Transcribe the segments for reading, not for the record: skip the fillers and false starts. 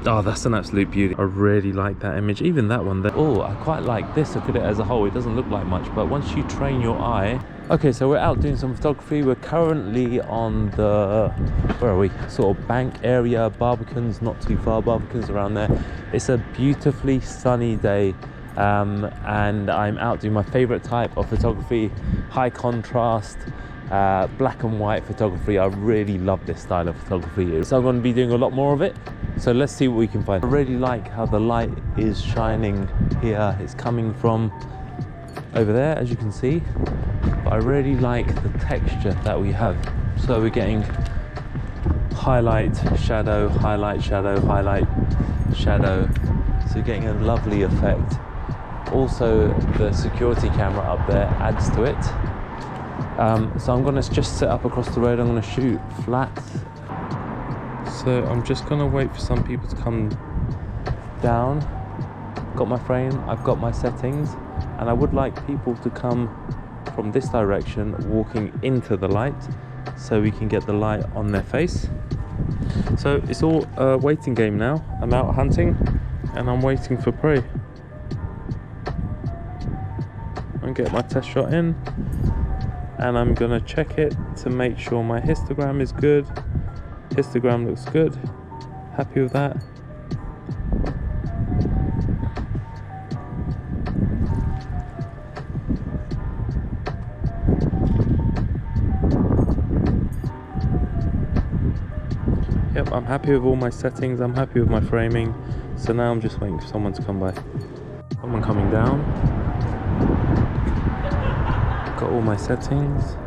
Oh, that's an absolute beauty. I really like that image. Even that one there. Oh, I quite like this. Look at it as a whole. It doesn't look like much, but once you train your eye. Okay, so we're out doing some photography. We're currently on the, where are we? Sort of bank area, Barbican's not too far. Barbican's around there. It's a beautifully sunny day. And I'm out doing my favorite type of photography, high contrast, black and white photography. I really love this style of photography, so I'm going to be doing a lot more of it. So let's see what we can find. I really like how the light is shining here. It's coming from over there, as you can see, but I really like the texture that we have. So we're getting highlight, shadow, highlight, shadow, highlight, shadow. So you're getting a lovely effect. Also, the security camera up there adds to it. So I'm going to just set up across the road. I'm going to shoot flat. So I'm just going to wait for some people to come down. Got my frame, I've got my settings, and I would like people to come from this direction, walking into the light, so we can get the light on their face. So it's all a waiting game now. I'm out hunting and I'm waiting for prey. I'm get my test shot in, and I'm gonna check it to make sure my histogram is good. Histogram looks good. Happy with that. Yep, I'm happy with all my settings. I'm happy with my framing. So now I'm just waiting for someone to come by. Someone coming down. Got all my settings.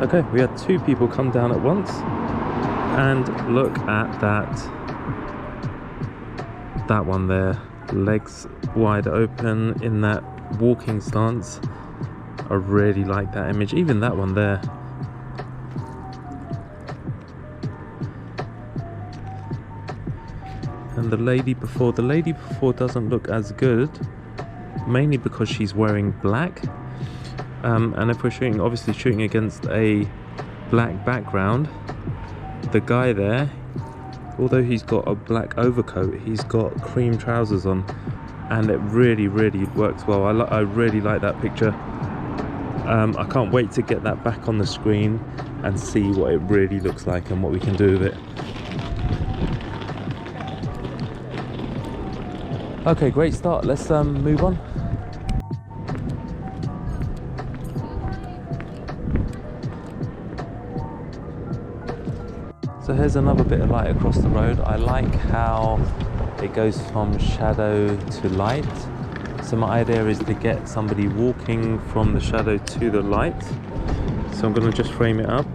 Okay, we had two people come down at once, and look at that one there, legs wide open in that walking stance. I really like that image. Even that one there. And the lady before doesn't look as good, mainly because she's wearing black. And if we're shooting, obviously shooting against a black background, the guy there, although he's got a black overcoat, he's got cream trousers on, and it really works well. I really like that picture. I can't wait to get that back on the screen and see what it really looks like and what we can do with it. Okay, great start. Let's move on. So here's another bit of light across the road. I like how it goes from shadow to light. So my idea is to get somebody walking from the shadow to the light. So I'm going to just frame it up.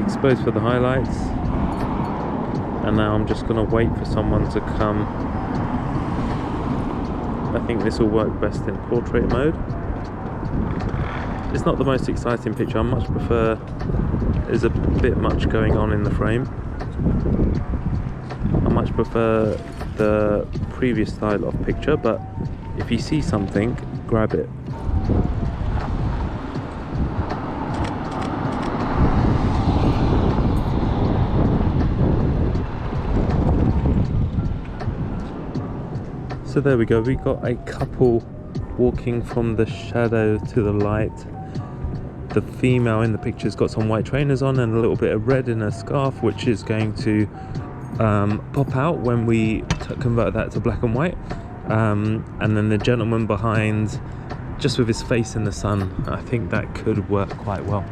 Expose for the highlights. And now I'm just going to wait for someone to come. I think this will work best in portrait mode. It's not the most exciting picture. I much prefer, there's a bit much going on in the frame. I much prefer the previous style of picture, but if you see something, grab it. So there we go, we got a couple walking from the shadow to the light. The female in the picture's got some white trainers on and a little bit of red in her scarf, which is going to pop out when we convert that to black and white. And then the gentleman behind, just with his face in the sun, I think that could work quite well.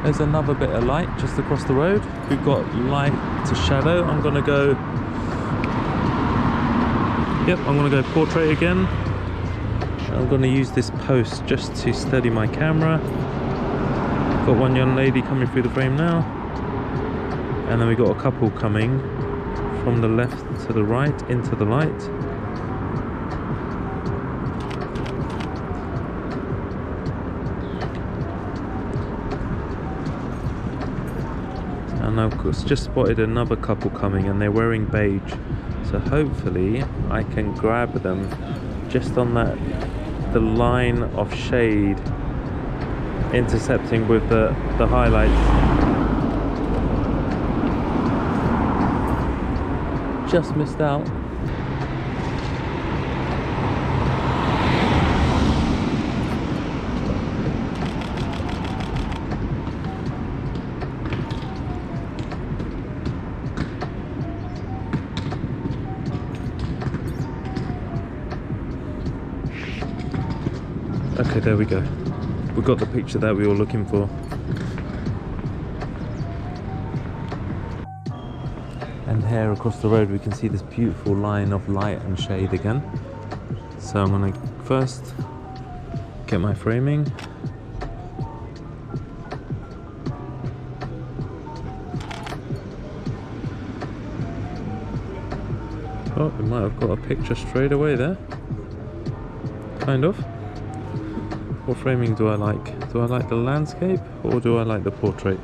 There's another bit of light just across the road. We've got light to shadow. I'm gonna go, yep, I'm gonna go portrait again. I'm gonna use this post just to steady my camera. Got one young lady coming through the frame now, and then we got a couple coming from the left to the right into the light. And I've just spotted another couple coming, and they're wearing beige, so hopefully I can grab them just on the line of shade intercepting with the highlights. Just missed out. Okay, there we go. We got the picture that we were looking for. And here across the road we can see this beautiful line of light and shade again. So I'm gonna first get my framing. Oh, we might have got a picture straight away there. Kind of. What framing do I like? Do I like the landscape or do I like the portrait?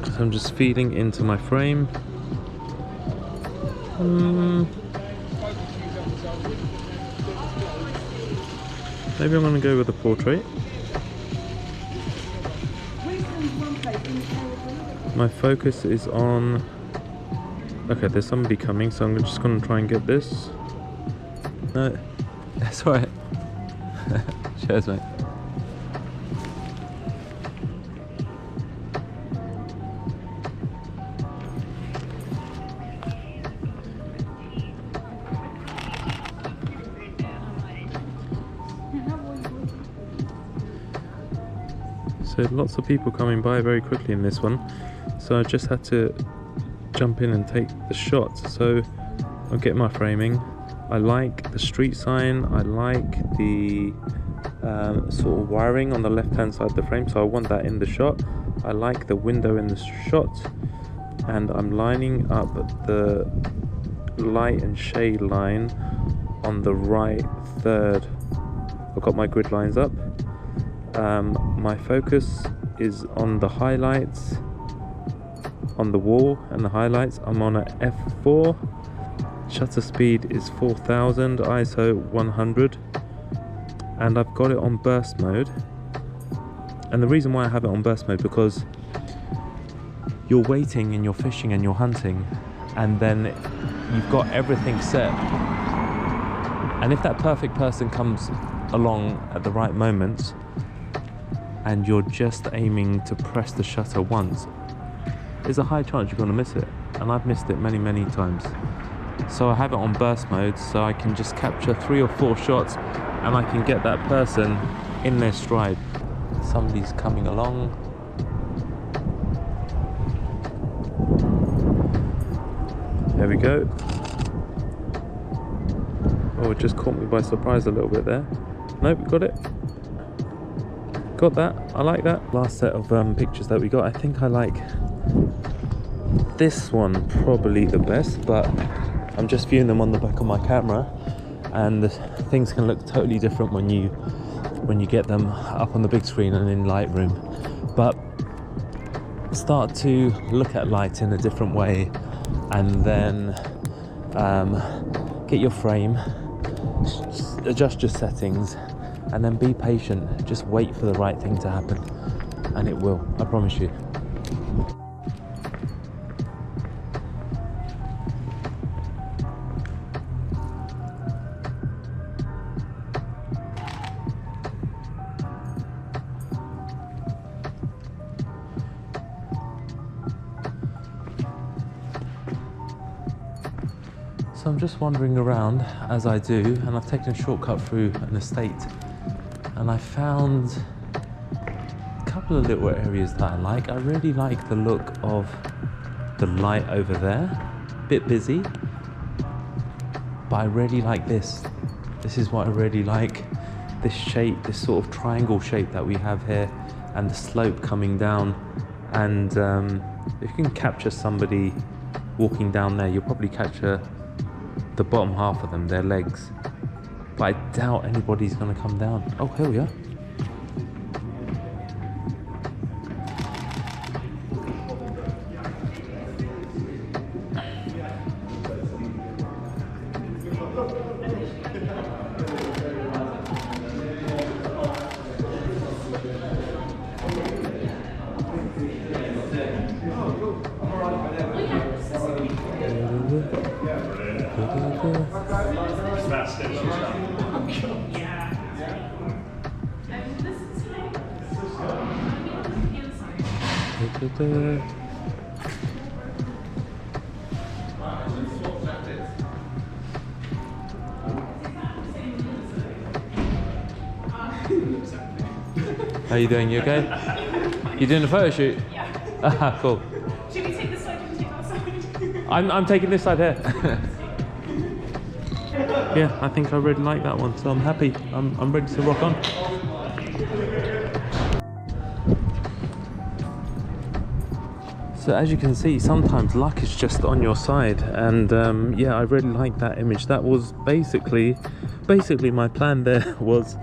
So I'm just feeding into my frame. Maybe I'm going to go with the portrait. My focus is on... Okay, there's somebody coming, so I'm just going to try and get this. No, that's alright. Cheers, mate. So lots of people coming by very quickly in this one, so I just had to jump in and take the shot. So I'll get my framing. I like the street sign, I like the sort of wiring on the left hand side of the frame, so I want that in the shot. I like the window in the shot, and I'm lining up the light and shade line on the right third. I've got my grid lines up. My focus is on the highlights on the wall and the highlights. I'm on a f4. Shutter speed is 4000, ISO 100, and I've got it on burst mode. And the reason why I have it on burst mode, because you're waiting and you're fishing and you're hunting, and then you've got everything set, and if that perfect person comes along at the right moment and you're just aiming to press the shutter once, there's a high chance you're going to miss it, and I've missed it many times. So I have it on burst mode, so I can just capture 3 or 4 shots and I can get that person in their stride. Somebody's coming along. There we go. Oh, it just caught me by surprise a little bit there. Nope, got it. Got that. I like that. Last set of pictures that we got, I think I like this one probably the best, but I'm just viewing them on the back of my camera, and things can look totally different when you get them up on the big screen and in Lightroom. But start to look at light in a different way, and then get your frame, adjust your settings, and then be patient. Just wait for the right thing to happen, and it will, I promise you. So I'm just wandering around as I do, and I've taken a shortcut through an estate, and I found a couple of little areas that I like. I really like the look of the light over there, bit busy, but I really like this. This is what I really like, this shape, this sort of triangle shape that we have here and the slope coming down. And if you can capture somebody walking down there, you'll probably capture the bottom half of them, their legs. But I doubt anybody's gonna come down. Oh, here we are. How you doing? You okay? You doing a photo shoot? Yeah. Ah, cool. Should we take this side and take that side? I'm taking this side here. Yeah, I think I really like that one, so I'm happy. I'm ready to rock on. So as you can see, sometimes luck is just on your side, and yeah, I really like that image. That was basically my plan. There was,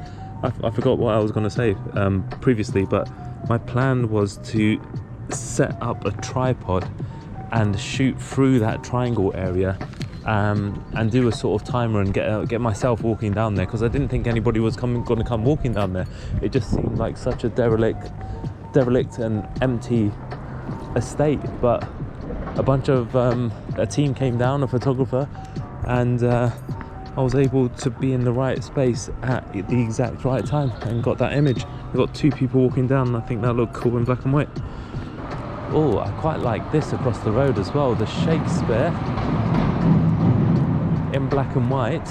I forgot what I was going to say previously, but my plan was to set up a tripod and shoot through that triangle area, and do a sort of timer and get myself walking down there, because I didn't think anybody was going to come walking down there. It just seemed like such a derelict and empty estate, but a team came down, a photographer, and I was able to be in the right space at the exact right time and got that image. I got two people walking down, and I think that looked cool in black and white. Oh, I quite like this across the road as well, the Shakespeare in black and white.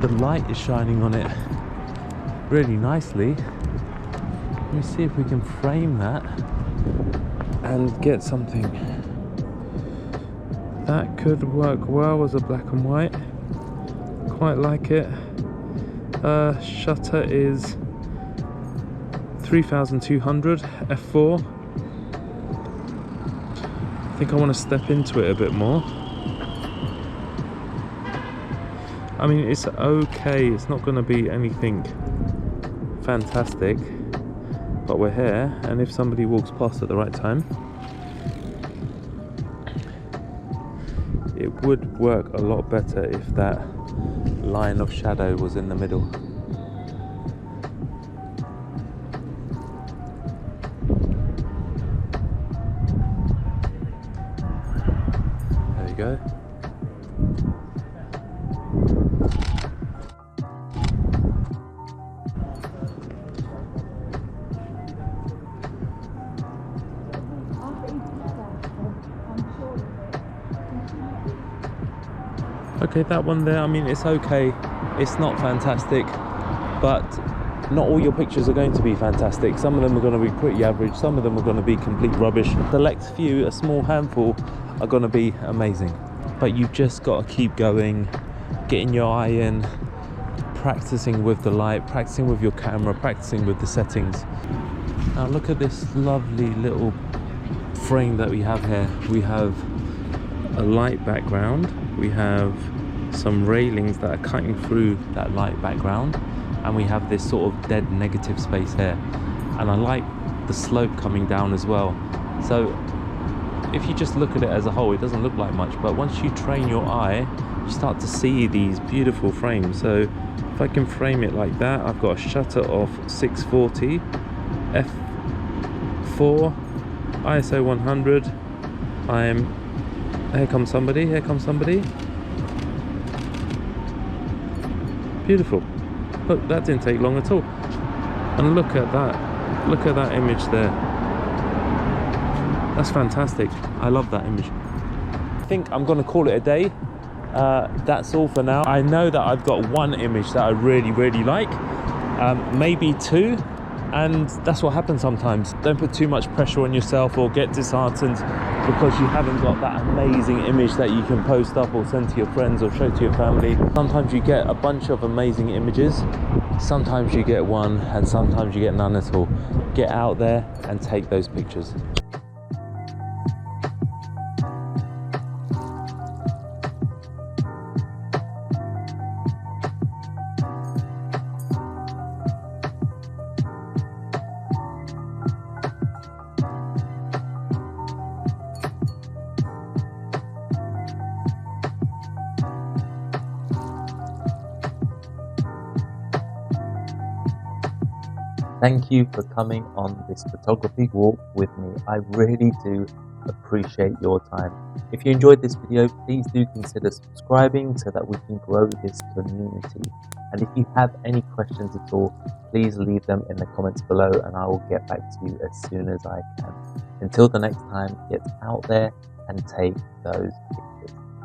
The light is shining on it really nicely. Let me see if we can frame that and get something that could work well as a black and white. Quite like it. Shutter is 3200 f4. I think I want to step into it a bit more. I mean, it's okay, it's not going to be anything fantastic, but we're here, and if somebody walks past at the right time, it would work a lot better if that line of shadow was in the middle. There we go. Okay, that one there, I mean, it's okay, it's not fantastic, but not all your pictures are going to be fantastic. Some of them are going to be pretty average, some of them are going to be complete rubbish. Select few, a small handful, are going to be amazing. But you've just got to keep going, getting your eye in, practicing with the light, practicing with your camera, practicing with the settings. Now look at this lovely little frame that we have here. We have a light background, we have some railings that are cutting through that light background, and we have this sort of dead negative space here, and I like the slope coming down as well. So if you just look at it as a whole, it doesn't look like much, but once you train your eye, you start to see these beautiful frames. So if I can frame it like that, I've got a shutter of 640 f4 ISO 100. Here comes somebody, here comes somebody. Beautiful. Look, that didn't take long at all. And look at that image there. That's fantastic. I love that image. I think I'm gonna call it a day. That's all for now. I know that I've got one image that I really like, maybe two, And that's what happens sometimes. Don't put too much pressure on yourself or get disheartened because you haven't got that amazing image that you can post up or send to your friends or show to your family. Sometimes you get a bunch of amazing images, sometimes you get one, and sometimes you get none at all. Get out there and take those pictures. Thank you for coming on this photography walk with me. I really do appreciate your time. If you enjoyed this video, please do consider subscribing so that we can grow this community. And if you have any questions at all, please leave them in the comments below and I will get back to you as soon as I can. Until the next time, get out there and take those pictures.